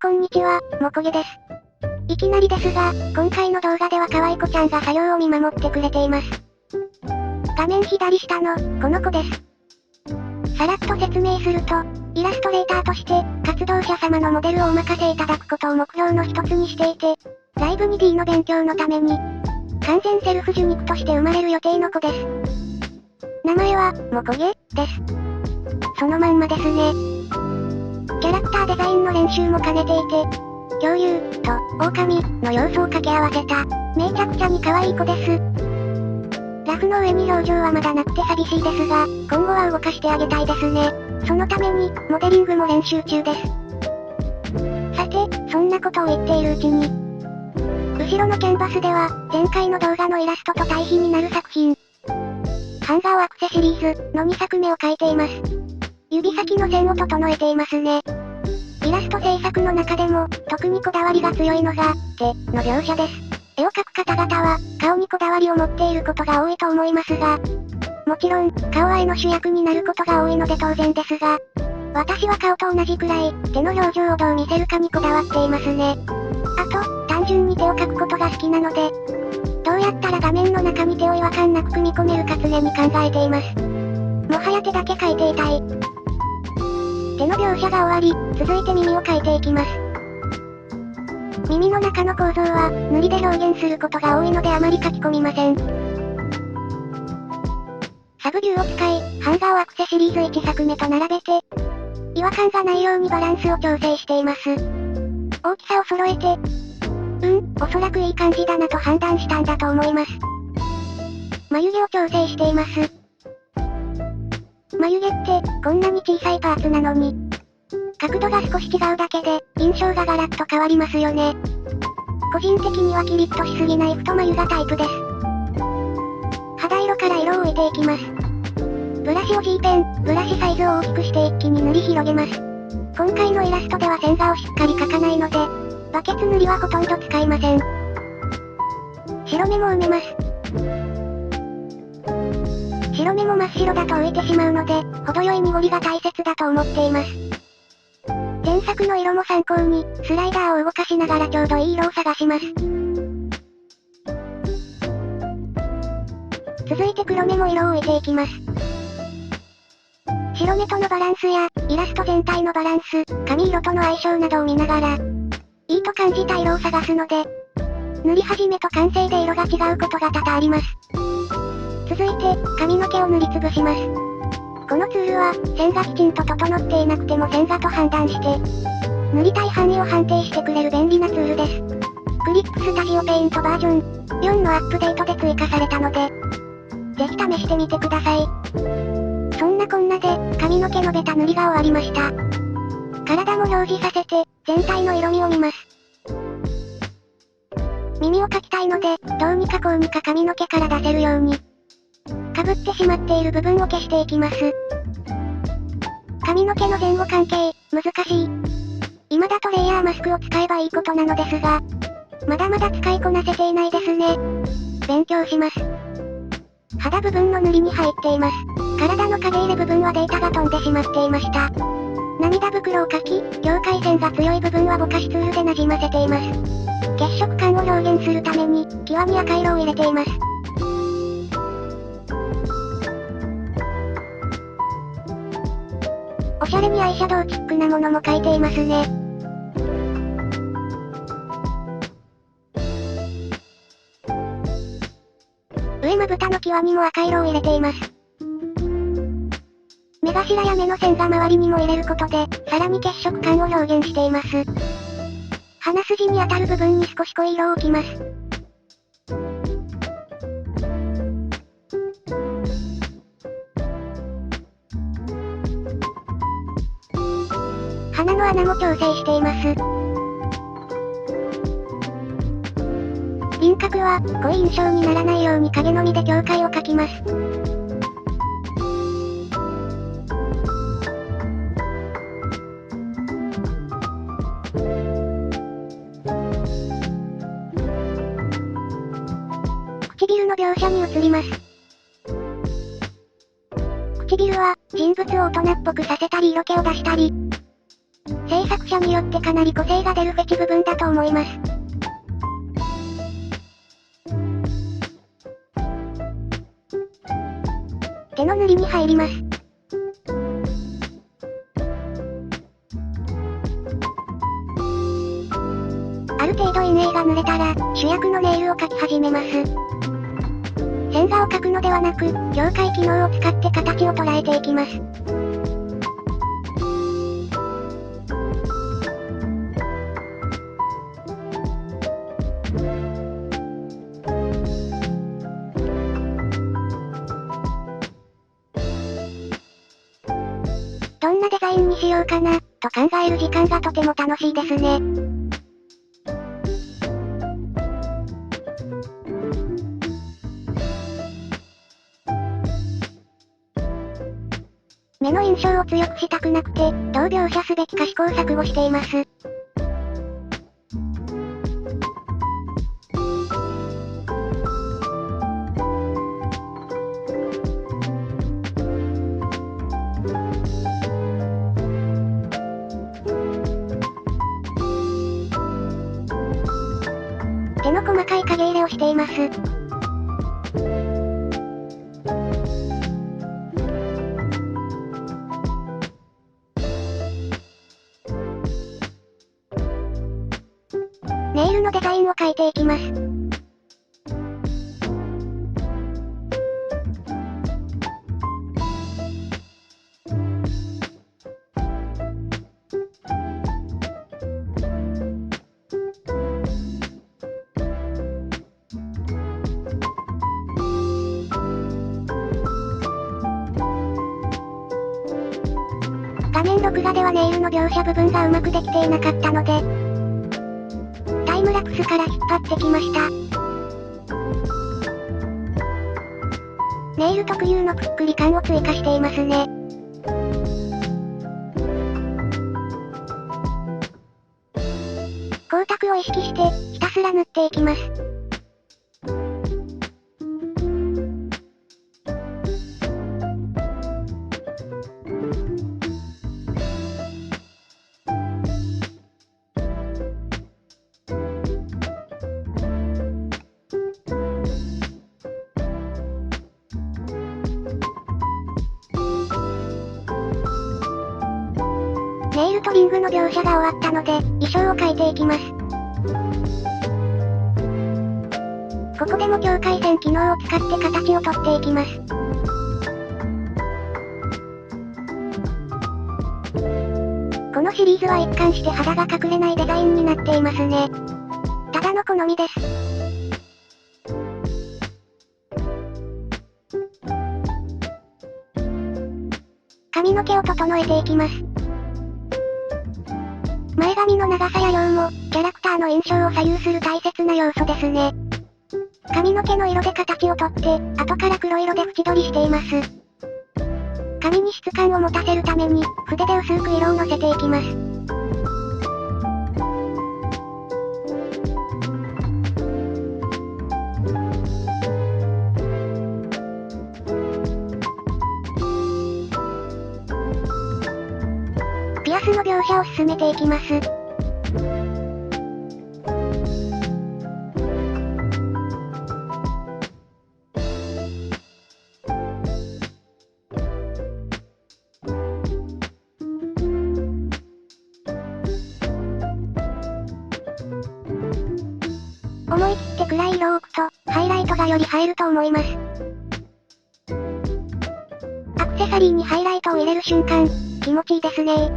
こんにちは、もこげです。いきなりですが、今回の動画では可愛い子ちゃんが作業を見守ってくれています。画面左下の、この子です。さらっと説明すると、イラストレーターとして、活動者様のモデルをお任せいただくことを目標の一つにしていて、ライブに D の勉強のために、完全セルフ受肉として生まれる予定の子です。名前は、もこげ、です。そのまんまですね。キャラクターデザインの練習も兼ねていて、恐竜と狼の要素を掛け合わせた、めちゃくちゃに可愛い子です。ラフの上に表情はまだなくて寂しいですが、今後は動かしてあげたいですね。そのために、モデリングも練習中です。さて、そんなことを言っているうちに、後ろのキャンバスでは、前回の動画のイラストと対比になる作品、ハンガーアクセシリーズの2作目を描いています。指先の線を整えていますね。イラスト制作の中でも、特にこだわりが強いのが、手の描写です。絵を描く方々は、顔にこだわりを持っていることが多いと思いますが、もちろん、顔は絵の主役になることが多いので当然ですが、私は顔と同じくらい、手の表情をどう見せるかにこだわっていますね。あと、単純に手を描くことが好きなので、どうやったら画面の中に手を違和感なく組み込めるか常に考えています。もはや手だけ描いていたい。手の描写が終わり、続いて耳を描いていきます。耳の中の構造は、塗りで表現することが多いのであまり書き込みません。サブリューを使い、ハンガーアクセシリーズ1作目と並べて、違和感がないようにバランスを調整しています。大きさを揃えて、おそらくいい感じだなと判断したんだと思います。眉毛を調整しています。眉毛って、こんなに小さいパーツなのに、角度が少し違うだけで、印象がガラッと変わりますよね。個人的にはキリッとしすぎない太眉がタイプです。肌色から色を置いていきます。ブラシを G ペン、ブラシサイズを大きくして一気に塗り広げます。今回のイラストでは線画をしっかり描かないので、バケツ塗りはほとんど使いません。白目も埋めます。白目も真っ白だと浮いてしまうので、程よい濁りが大切だと思っています。前作の色も参考に、スライダーを動かしながらちょうどいい色を探します。続いて黒目も色を置いていきます。白目とのバランスや、イラスト全体のバランス、髪色との相性などを見ながら、いいと感じた色を探すので、塗り始めと完成で色が違うことが多々あります。続いて、髪の毛を塗りつぶします。このツールは、線がきちんと整っていなくても線画と判断して、塗りたい範囲を判定してくれる便利なツールです。クリックスタジオペイントバージョン4のアップデートで追加されたので、ぜひ試してみてください。そんなこんなで、髪の毛のベタ塗りが終わりました。体も表示させて、全体の色味を見ます。耳を描きたいので、どうにかこうにか髪の毛から出せるように、被ってしまっている部分を消していきます。髪の毛の前後関係、難しい。今だとレイヤーマスクを使えばいいことなのですが、まだまだ使いこなせていないですね。勉強します。肌部分の塗りに入っています。体の影入れ部分はデータが飛んでしまっていました。涙袋を描き、境界線が強い部分はぼかしツールで馴染ませています。血色感を表現するために、際に赤色を入れています。おしゃれにアイシャドウチックなものも描いていますね。上まぶたの際にも赤色を入れています。目頭や目の線が周りにも入れることで、さらに血色感を表現しています。鼻筋に当たる部分に少し濃い色を置きます。鼻の穴も調整しています。輪郭は、濃い印象にならないように影のみで境界を描きます。唇の描写に移ります。唇は、人物を大人っぽくさせたり色気を出したり、制作者によってかなり個性が出るフェチ部分だと思います。手の塗りに入ります。ある程度陰影が塗れたら、主役のネイルを描き始めます。線画を描くのではなく、境界機能を使って形を捉えていきます。どんなデザインにしようかな、と考える時間がとても楽しいですね。目の印象を強くしたくなくて、どう描写すべきか試行錯誤しています。手の細かい影入れをしています。ネイルのデザインを描いていきます。画面録画ではネイルの描写部分がうまくできていなかったので、タイムラプスから引っ張ってきました。ネイル特有のぷっくり感を追加していますね。光沢を意識して、ひたすら塗っていきます。ネイルとリングの描写が終わったので、衣装を描いていきます。ここでも境界線機能を使って形をとっていきます。このシリーズは一貫して肌が隠れないデザインになっていますね。ただの好みです。髪の毛を整えていきます。前髪の長さや量も、キャラクターの印象を左右する大切な要素ですね。髪の毛の色で形をとって、後から黒色で縁取りしています。髪に質感を持たせるために、筆で薄く色をのせていきます。ピアスの描写を進めていきます。思い切って暗い色を置くと、ハイライトがより映えると思います。アクセサリーにハイライトを入れる瞬間、気持ちいいですね。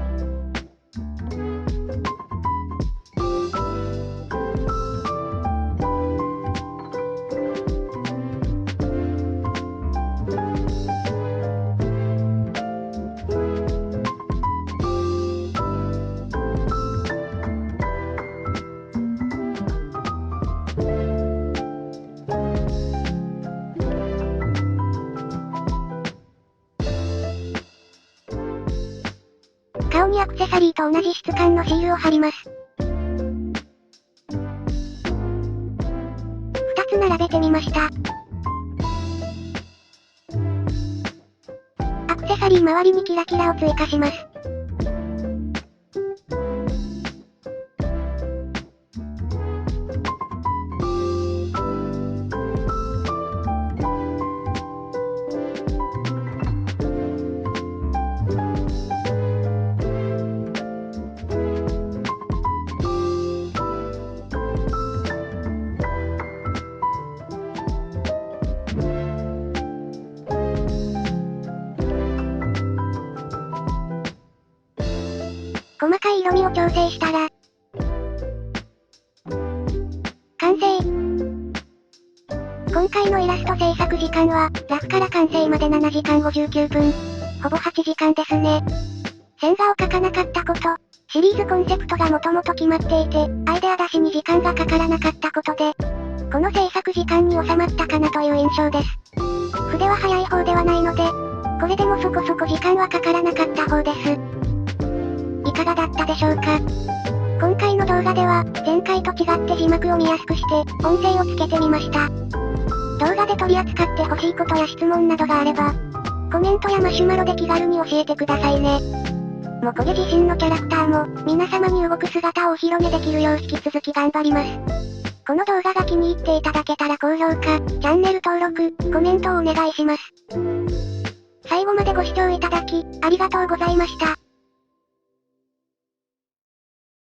顔にアクセサリーと同じ質感のシールを貼ります。2つ並べてみました。アクセサリー周りにキラキラを追加します。色味を調整したら、完成。今回のイラスト制作時間は、ラフから完成まで7時間59分。ほぼ8時間ですね。線画を描かなかったこと、シリーズコンセプトがもともと決まっていて、アイデア出しに時間がかからなかったことで、この制作時間に収まったかなという印象です。筆は速い方ではないので、これでもそこそこ時間はかからなかった方です。いかがだったでしょうか？今回の動画では、前回と違って字幕を見やすくして、音声をつけてみました。動画で取り扱ってほしいことや質問などがあれば、コメントやマシュマロで気軽に教えてくださいね。もこげ自身のキャラクターも、皆様に動く姿をお披露目できるよう引き続き頑張ります。この動画が気に入っていただけたら高評価、チャンネル登録、コメントをお願いします。最後までご視聴いただき、ありがとうございました。